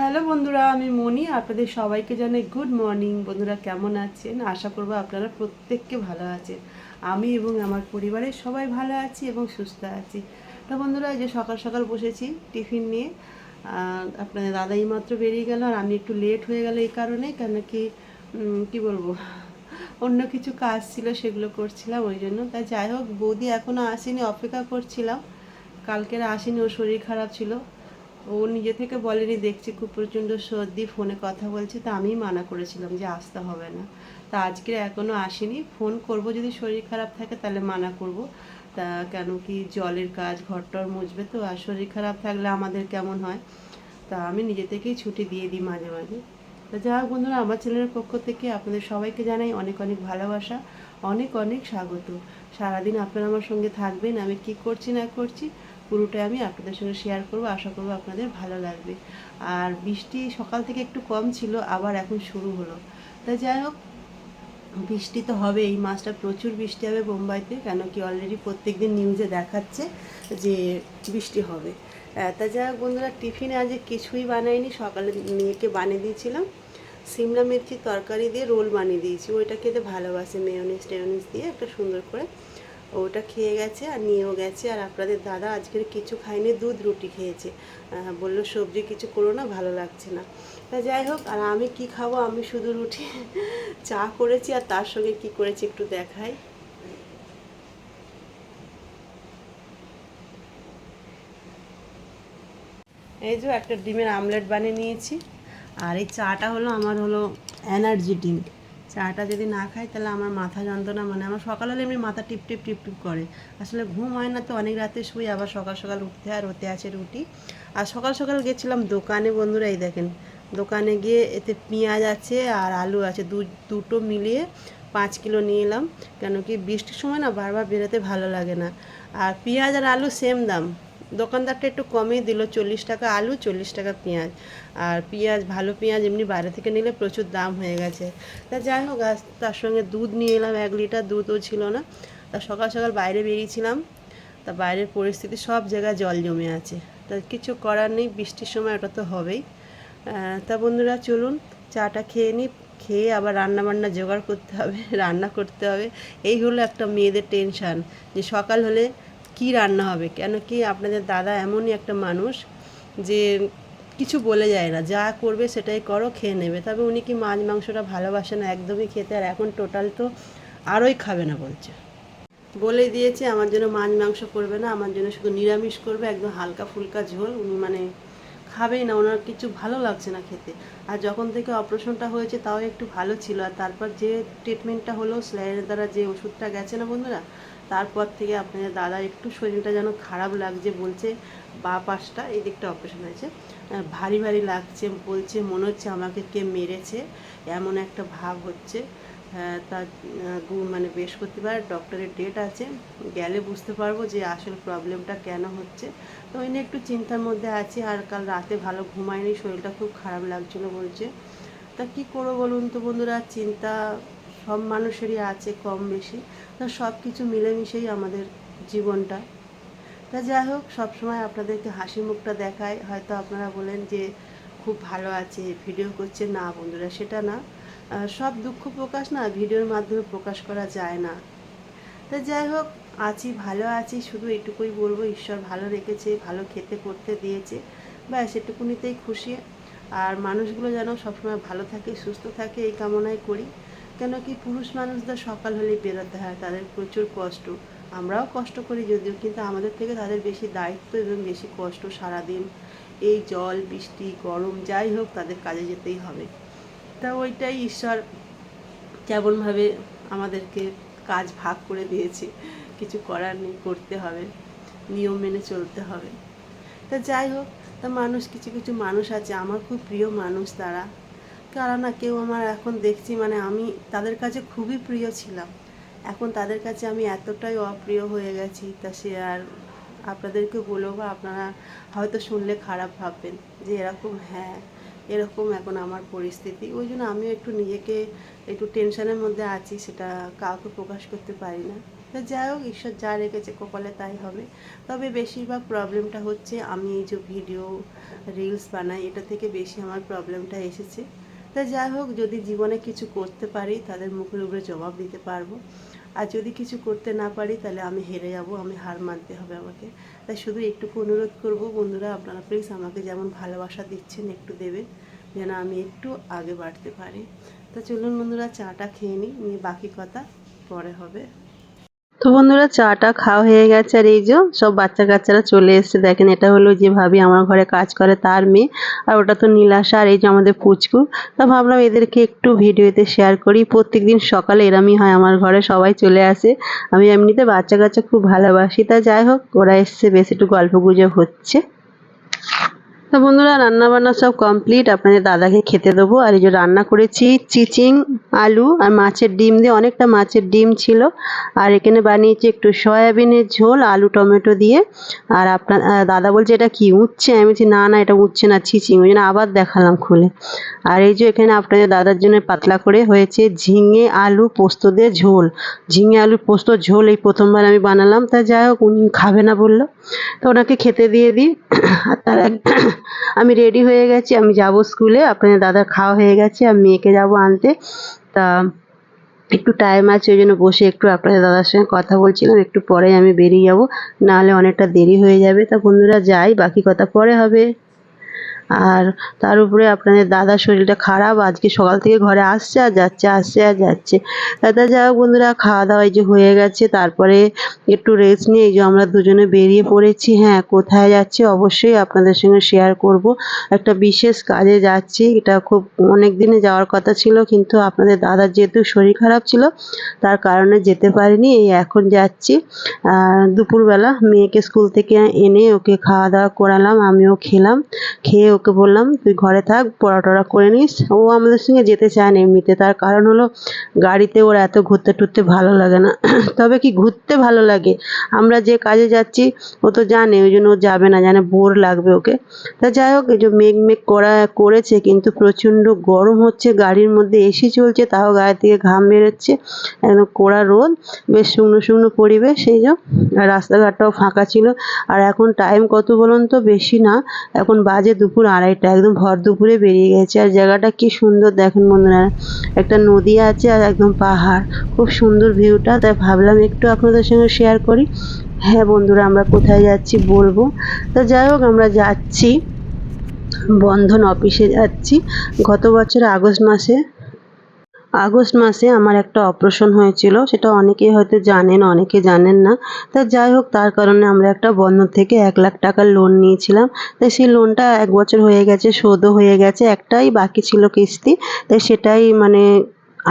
Hello বন্ধুরা, আমি মনি। আপনাদের সবাইকে জানাই গুড মর্নিং। বন্ধুরা কেমন আছেন? আশা করব আপনারা প্রত্যেককে ভালো আছেন। আমি এবং আমার পরিবারের সবাই ভালো আছি এবং সুস্থ আছি। তো বন্ধুরা, এই যে সকাল সকাল বসেছি টিফিন নিয়ে। আপনাদের দাদা এইমাত্র বেরিয়ে গেল, আর আমি একটু লেট হয়ে গেল এই কারণে, কেন কি কি বলবো, অন্য কিছু কাজ ছিল সেগুলো করছিলাম ওই জন্য। তাই যাই হোক, বৌদি এখনও আসেনি, অপেক্ষা করছিলাম। কালকের আসেনি, ওর শরীর খারাপ ছিল। ও নিজে থেকে বলেনি, দেখছি খুব প্রচণ্ড সর্দি, ফোনে কথা বলছে, তা আমি মানা করেছিলাম যে আসতে হবে না। তা আজকে এখনও আসেনি। ফোন করব যদি শরীর খারাপ থাকে তাহলে মানা করব। তা কেন কি জলের কাজ, ঘরটর মুছবে তো, আর শরীর খারাপ থাকলে আমাদের কেমন হয়। তা আমি নিজে থেকেই ছুটি দিয়ে দিই মাঝে মাঝে। তা যা হোক বন্ধুরা, আমার চ্যানেলের পক্ষ থেকে আপনাদের সবাইকে জানাই অনেক অনেক ভালোবাসা, অনেক অনেক স্বাগত। সারাদিন আপনারা আমার সঙ্গে থাকবেন, আমি কি করছি না করছি পুরোটাই আমি আপনাদের সঙ্গে শেয়ার করব। আশা করব আপনাদের ভালো লাগবে। আর বৃষ্টি সকাল থেকে একটু কম ছিল, আবার এখন শুরু হলো। তাই যাই হোক, বৃষ্টি তো হবে, এই মাসটা প্রচুর বৃষ্টি হবে বোম্বাইতে, কেন কি অলরেডি প্রত্যেকদিন নিউজে দেখাচ্ছে যে বৃষ্টি হবে। তা যাই হোক বন্ধুরা, টিফিনে আজ কিছুই বানাইনি। সকালে মেয়েকে বানিয়ে দিয়েছিলাম সিমলা মির্চির তরকারি দিয়ে রোল বানিয়ে দিয়েছি। ওইটা খেতে ভালোবাসে, মেয়োনিজ টেয়োনিজ দিয়ে একটা সুন্দর করে। ওটা খেয়ে গেছে আর নিয়েও গেছে। আর আপনাদের দাদা আজকের কিছু খায়নি, দুধ রুটি খেয়েছে। বললো সবজি কিছু করো না, ভালো লাগছে না। তা যাই হোক, আর আমি কি খাবো, আমি শুধু রুটি চা করেছি, আর তার সঙ্গে কি করেছি একটু দেখাই। এই যে একটা ডিমের আমলেট বানিয়ে নিয়েছি। আর এই চাটা হলো আমার এনার্জি ড্রিঙ্ক। চাটা যদি না খাই তাহলে আমার মাথা যন্ত্রণা, মানে আমার সকাল হলে এমনি মাথা টিপ টিপ টিপ টিপ করে। আসলে ঘুম হয় না তো, অনেক রাতে শুই, আবার সকাল সকাল উঠতে হয়, আর ওতে আছে রুটি। আর সকাল সকাল গেছিলাম দোকানে বন্ধুরা, এই দেখেন দোকানে গিয়ে এতে পেঁয়াজ আছে আর আলু আছে, দুটো মিলিয়ে 5 কিলো নিয়ে এলাম। কেন কি বৃষ্টির সময় না বারবার বেরোতে ভালো লাগে না। আর পেঁয়াজ আর আলু সেম দাম। দোকানদারটা একটু কমই দিল, 40 টাকা আলু, 40 টাকা পেঁয়াজ। আর পেঁয়াজ, ভালো পেঁয়াজ এমনি বাইরে থেকে নিলে প্রচুর দাম হয়ে গেছে। তা যাই হোক, আজ তার সঙ্গে দুধ নিয়ে এলাম, 1 লিটার দুধও ছিল না। তা সকাল সকাল বাইরে বেরিয়েছিলাম। তা বাইরের পরিস্থিতি, সব জায়গায় জল জমে আছে। তা কিছু করার নেই, বৃষ্টির সময় ওটা তো হবেই। তা বন্ধুরা চলুন চাটা খেয়ে নিই। খেয়ে আবার রান্না বান্না জোগাড় করতে হবে, রান্না করতে হবে। এই হলো একটা মেয়েদের টেনশান, যে সকাল হলে কি রান্না হবে। কেন কি আপনাদের দাদা এমনই একটা মানুষ যে কিছু বলে যায় না, যা করবে সেটাই করো, খেয়ে নেবে। তবে উনি কি মাছ মাংসটা ভালোবাসে না একদমই খেতে, আর এখন টোটাল তো আরোই খাবে না বলছে। বলেই দিয়েছে আমার জন্য মাছ মাংস করবে না, আমার জন্য শুধু নিরামিষ করবে, একদম হালকা ফুলকা ঝোল। উনি মানে খাবেই না, ওনার কিছু ভালো লাগছে না খেতে। আর যখন থেকে অপারেশনটা হয়েছে তাও একটু ভালো ছিল, আর তারপর যে ট্রিটমেন্টটা হলো, স্যালাইনের দ্বারা যে ওষুধটা গেছে না বন্ধুরা, তারপর থেকে আপনাদের দাদা একটু শরীরটা যেন খারাপ লাগছে বলছে। বাঁ পাশটা এই দিকটা অপারেশন হয়েছে, ভারী ভারী লাগছে বলছে, মনে হচ্ছে আমাকে কে মেরেছে, এমন একটা ভাব হচ্ছে। তার মানে বৃহস্পতিবার ডক্টরের ডেট আছে, গেলে বুঝতে পারবো যে আসলে প্রবলেমটা কেন হচ্ছে। তো ওই নিয়ে একটু চিন্তার মধ্যে আছি। আর কাল রাতে ভালো ঘুমায়নি, শরীরটা খুব খারাপ লাগছিলো বলছে। তা কী করবো বলুন তো বন্ধুরা, চিন্তা সব মানুষেরই আছে কম বেশি। তা সব কিছু মিলেমিশেই আমাদের জীবনটা। তা যাই হোক, সবসময় আপনাদেরকে হাসি মুখটা দেখায়, হয়তো আপনারা বলেন যে খুব ভালো আছে ভিডিও করছে। না বন্ধুরা, সেটা না। সব দুঃখ প্রকাশ না ভিডিওর মাধ্যমে প্রকাশ করা যায় না। তা যাই হোক, আছি, ভালো আছি, শুধু এটুকুই বলবো, ঈশ্বর ভালো রেখেছে, ভালো খেতে করতে দিয়েছে, ব্যাস এটুকুনিতেই খুশি। আর মানুষগুলো যেন সবসময় ভালো থাকে, সুস্থ থাকে, এই কামনাই করি। কেন কি পুরুষ মানুষদের সকাল হলেই বেরোতে হয়, তাদের প্রচুর কষ্ট। আমরাও কষ্ট করি যদিও, কিন্তু আমাদের থেকে তাদের বেশি দায়িত্ব এবং বেশি কষ্ট। সারাদিন এই জল বৃষ্টি গরম যাই হোক, তাদের কাজে যেতেই হবে। তা ওইটাই ঈশ্বর কেমনভাবে আমাদেরকে কাজ ভাগ করে দিয়েছে, কিছু করার নেই, করতে হবে, নিয়ম মেনে চলতে হবে। তা যাই হোক, তা মানুষ, কিছু কিছু মানুষ আছে আমার খুব প্রিয় মানুষ, তারা কারা না, কেউ আমার এখন দেখছি মানে আমি তাদের কাছে খুবই প্রিয় ছিলাম, এখন তাদের কাছে আমি এতটাই অপ্রিয় হয়ে গেছি। তা সে আর আপনাদেরকে বলবো, বা আপনারা হয়তো শুনলে খারাপ ভাববেন যে এরকম, হ্যাঁ এরকম এখন আমার পরিস্থিতি। ওই জন্য আমিও একটু নিজেকে একটু টেনশনের মধ্যে আছি, সেটা কাউকে প্রকাশ করতে পারি না। তো যাই হোক, ঈশ্বর যা রেখেছে কপালে তাই হবে। তবে বেশিরভাগ প্রবলেমটা হচ্ছে আমি এই যে ভিডিও রিলস বানাই, এটা থেকে বেশি আমার প্রবলেমটা এসেছে। তা যাই হোক, যদি জীবনে কিছু করতে পারি তাদের মুখের উপরে জবাব দিতে পারবো, আর যদি কিছু করতে না পারি তাহলে আমি হেরে যাব, আমি হার মানতে হবে আমাকে। তাই শুধু একটুকু অনুরোধ করব বন্ধুরা, আপনারা প্লিজ আমাকে যেমন ভালোবাসা দিচ্ছেন একটু দেবেন, যেন আমি একটু আগে বাড়তে পারি। তো চলুন বন্ধুরা, চাটা খেয়ে নিয়ে বাকি কথা পরে হবে। তো বন্ধুরা, চাটা খাওয়া হয়ে গেছে, আর এই যে সব বাচ্চা কাচ্চারা চলে এসেছে। দেখেন, এটা হলো যে ভাবি আমার ঘরে কাজ করে তার মেয়ে, আর ওটা তো নীলাশা, আর এই যে আমাদের পুচকু। তা ভাবলাম এদেরকে একটু ভিডিওতে শেয়ার করি। প্রত্যেকদিন সকালে এরমই হয়, আমার ঘরে সবাই চলে আসে। আমি এমনিতে বাচ্চা কাচ্চা খুব ভালোবাসি। তা যাই হোক, ওরা এসছে, বেশ একটু গল্প গুজব হচ্ছে। তো বন্ধুরা, রান্না বান্না সব কমপ্লিট, আপনাদের দাদাকে খেতে দেবো। আর এই যে রান্না করেছি চিচিং আলু আর মাছের ডিম দিয়ে, অনেকটা মাছের ডিম ছিল। আর এখানে বানিয়েছি একটু সয়াবিনের ঝোল আলু টমেটো দিয়ে। আর আপনার দাদা বলছে এটা কি উচ্ছে, আমি বলছি না না, এটা উচ্ছে না, চিচিং। ওই জন্য আবার দেখালাম খুলে। আর এই যে এখানে আপনাদের দাদার জন্য পাতলা করে হয়েছে ঝিঙে আলু পোস্ত দিয়ে ঝোল। ঝিঙে আলু পোস্ত ঝোল এই প্রথমবার আমি বানালাম। তা যাই হোক, উনি খাবে না বললো, তো ওনাকে খেতে দিয়ে দিই। আর তার আমি রেডি হয়ে গেছি, আমি যাব স্কুলে। আপনাদের দাদার খাওয়া হয়ে গেছে, আর মেয়েকে যাব আনতে। তা একটু টাইম আছে, ওই জন্য বসে একটু আপনাদের দাদার সঙ্গে কথা বলছিলাম। একটু পরে আমি বেরিয়ে যাব, নাহলে অনেকটা দেরি হয়ে যাবে। তা বন্ধুরা যাই, বাকি কথা পরে হবে। আর তার উপরে আপনাদের দাদার শরীরটা খারাপ, আজকে সকাল থেকে ঘরে আসছে আর যাচ্ছে, আসছে আর যাচ্ছে। তা যাই হোক বন্ধুরা, খাওয়া দাওয়া এই যে হয়ে গেছে, তারপরে একটু রেস্ট নিয়ে এই যে আমরা দুজনে বেরিয়ে পড়েছি। হ্যাঁ, কোথায় যাচ্ছি অবশ্যই আপনাদের সঙ্গে শেয়ার করব। একটা বিশেষ কাজে যাচ্ছি, এটা খুব অনেক দিনে যাওয়ার কথা ছিল, কিন্তু আপনাদের দাদার যেহেতু শরীর খারাপ ছিল তার কারণে যেতে পারিনি। এই এখন যাচ্ছি। দুপুরবেলা মেয়েকে স্কুল থেকে এনে ওকে খাওয়া দাওয়া করালাম, আমিও খেলাম। খেয়ে ওকে বললাম তুই ঘরে থাক, পড়া টড়া করে নিস। ও আমাদের সঙ্গে যেতে চায় না এমনিতে, তার কারণ হলো গাড়িতে ওর এত ঘুরতে টুরতে ভালো লাগে না। তবে কি ঘুরতে ভালো লাগে, আমরা যে কাজে যাচ্ছি ও তো জানে, ওই জন্য ও যাবে না, জানে বোর লাগবে ওকে। তা যাই হোক, এই যে মেঘ মেঘ করেছে, কিন্তু প্রচণ্ড গরম হচ্ছে, গাড়ির মধ্যে এসি চলছে, তাও গায়ে থেকে ঘাম বেরোচ্ছে, একদম কড়া রোদ, বেশ শুকনো শুকনো পরিবেশ। সেই যে রাস্তাঘাটটাও ফাঁকা ছিল। আর এখন টাইম কত বলুন তো, বেশি না, এখন বাজে দুপুর 2:30, একদম ভর দুপুরে বেরিয়ে গেছে। আর জায়গাটা কি সুন্দর দেখেন বন্ধুরা, একটা নদী আছে আর একদম পাহাড়, খুব সুন্দর ভিউটা। তাই ভাবলাম একটু আপনাদের সঙ্গে শেয়ার করি। হ্যাঁ বন্ধুরা, আমরা কোথায় যাচ্ছি বলবো। তো যাই হোক, আমরা যাচ্ছি বন্ধন অফিসে যাচ্ছি। গত বছর আগস্ট মাসে আমার একটা অপারেশন হয়েছিল, সেটা অনেকেই হয়তো জানেন, অনেকে জানেন না। তা যাই হোক, তার কারণে আমরা একটা বন্ধন থেকে 1 লাখ টাকার লোন নিয়েছিলাম। তাই সেই লোনটা 1 বছর হয়ে গেছে, শোধও হয়ে গেছে, একটাই বাকি ছিল কিস্তি। তাই সেটাই মানে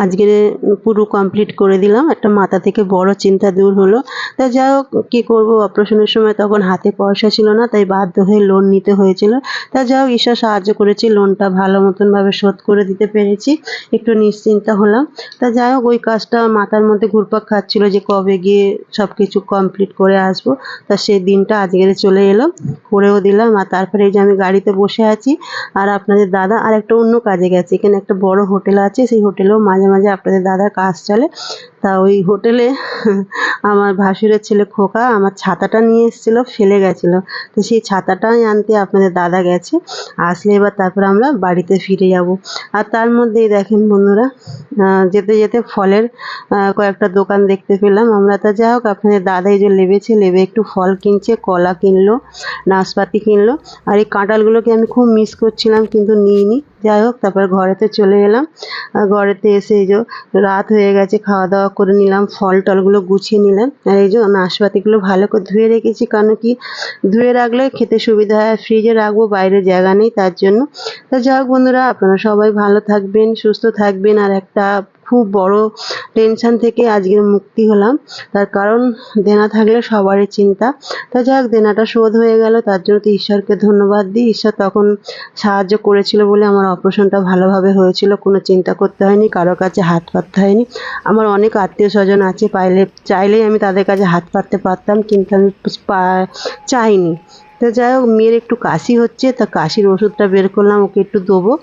আজকে পুরো কমপ্লিট করে দিলাম। একটা মাথা থেকে বড় চিন্তা দূর হলো। তা যাই হোক, কী করবো, অপারেশনের সময় তখন হাতে পয়সা ছিল না, তাই বাধ্য হয়ে লোন নিতে হয়েছিল। তা যাই হোক, ঈশ্বর সাহায্য করেছে, লোনটা ভালো মতনভাবে শোধ করে দিতে পেরেছি, একটু নিশ্চিন্ত হলাম। তা যাই হোক, ওই কাজটা মাথার মধ্যে ঘুরপাক খাচ্ছিল যে কবে গিয়ে সব কিছু কমপ্লিট করে আসবো। তা সেই দিনটা আজকের চলে এলো, করেও দিলাম। আর তারপরে এই যে আমি গাড়িতে বসে আছি, আর আপনাদের দাদা আর একটা অন্য কাজে গেছে। এখানে একটা বড় হোটেল আছে, সেই হোটেলেও মাঝে মাঝে আপনাদের দাদার কাজ চলে। তা ওই হোটেলে আমার ভাসুরের ছেলে খোকা আমার ছাতাটা নিয়ে এসেছিলো, ফেলে গেছিলো। তো সেই ছাতাটাই আনতে আপনাদের দাদা গেছে, আসলে এবার তারপর আমরা বাড়িতে ফিরে যাব। আর তার মধ্যেই দেখেন বন্ধুরা, যেতে যেতে ফলের কয়েকটা দোকান দেখতে পেলাম আমরা। তা যাই হোক, আপনাদের দাদা এই যে লেবে একটু ফল কিনছে, কলা কিনলো, নাশপাতি কিনলো। আর এই কাঁঠালগুলোকে আমি খুব মিস করছিলাম, কিন্তু নিইনি। যাই হোক, তারপর ঘরেতে চলে এলাম। ঘরেতে এসে এই যে রাত হয়ে গেছে, খাওয়া দাওয়া করে নিলাম, ফল টলগুলো গুছিয়ে নিলাম। আর এই যে নাশপাতিগুলো ভালো করে ধুয়ে রেখেছি, কারণ কি ধুয়ে রাখলে খেতে সুবিধা হয়। ফ্রিজে রাখবো, বাইরে জায়গা নেই তার জন্য। তো যাই হোক বন্ধুরা, আপনারা সবাই ভালো থাকবেন, সুস্থ থাকবেন। আর একটা খুব বড় টেনশন থেকে আজকের মুক্তি হলাম, তার কারণ দেনা থাকলে সবারই চিন্তা। তা যাক, দেনাটা শোধ হয়ে গেল, তার জন্য তো ঈশ্বরকে ধন্যবাদ দিই। ঈশ্বর তখন সাহায্য করেছিল বলে আমার অপারেশনটা ভালোভাবে হয়েছিল, কোনো চিন্তা করতে হয়নি, কারোর কাছে হাত পাততে হয়নি। আমার অনেক আত্মীয় স্বজন আছে, চাইলেই আমি তাদের কাছে হাত পাততে পারতাম, কিন্তু আমি চাইনি। তো যাই হোক, মেয়ের একটু কাশি হচ্ছে, তা কাশির ওষুধটা বের করলাম, ওকে একটু দেবো।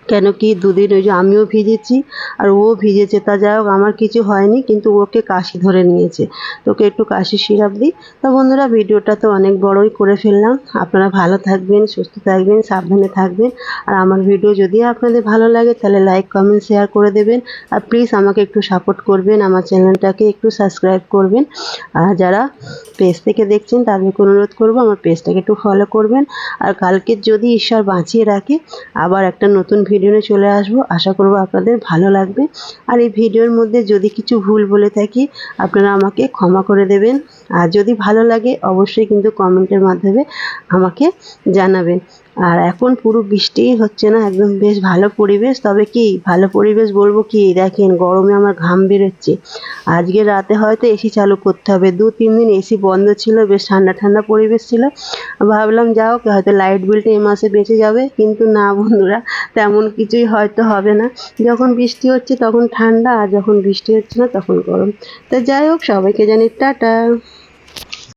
কেন কি দুদিন ওই যে আমিও ভিজেছি আর ও ভিজেছে, তা যাই হোক আমার কিছু হয়নি, কিন্তু ওকে কাশি ধরে নিয়েছে। তো ওকে একটু কাশি সিরাপ দিই। তো বন্ধুরা, ভিডিওটা তো অনেক বড়ই করে ফেললাম। আপনারা ভালো থাকবেন, সুস্থ থাকবেন, সাবধানে থাকবেন। আর আমার ভিডিও যদি আপনাদের ভালো লাগে তাহলে লাইক কমেন্ট শেয়ার করে দেবেন। আর প্লিজ আমাকে একটু সাপোর্ট করবেন, আমার চ্যানেলটাকে একটু সাবস্ক্রাইব করবেন। আর যারা পেজ থেকে দেখছেন তাদেরকে অনুরোধ করবো আমার পেজটাকে একটু ফলো করবেন। আর কালকে যদি ঈশ্বর বাঁচিয়ে রাখে আবার একটা নতুন ভিডিও নিয়ে চলে আসবো। আশা করবো আপনাদের ভালো লাগবে। আর এই ভিডিওর মধ্যে যদি কিছু ভুল বলে থাকি আপনারা আমাকে ক্ষমা করে দেবেন। আর যদি ভালো লাগে অবশ্যই কিন্তু কমেন্টের মাধ্যমে আমাকে জানাবেন। আর এখন পুরো বৃষ্টিই হচ্ছে না, একদম বেশ ভালো পরিবেশ। তবে কি ভালো পরিবেশ বলবো কি, দেখেন গরমে আমার ঘাম বেরোচ্ছে। আজকে রাতে হয়তো এসি চালু করতে হবে। 2-3 দিন এসি বন্ধ ছিল, বেশ ঠান্ডা ঠান্ডা পরিবেশ ছিল। ভাবলাম যা হোক হয়তো লাইট বিলটা এ মাসে বেঁচে যাবে, কিন্তু না বন্ধুরা, তেমন কিছুই হয়তো হবে না। যখন বৃষ্টি হচ্ছে তখন ঠান্ডা, আর যখন বৃষ্টি হচ্ছে না তখন গরম। তো যাই হোক, সবাইকে জানি টাটা।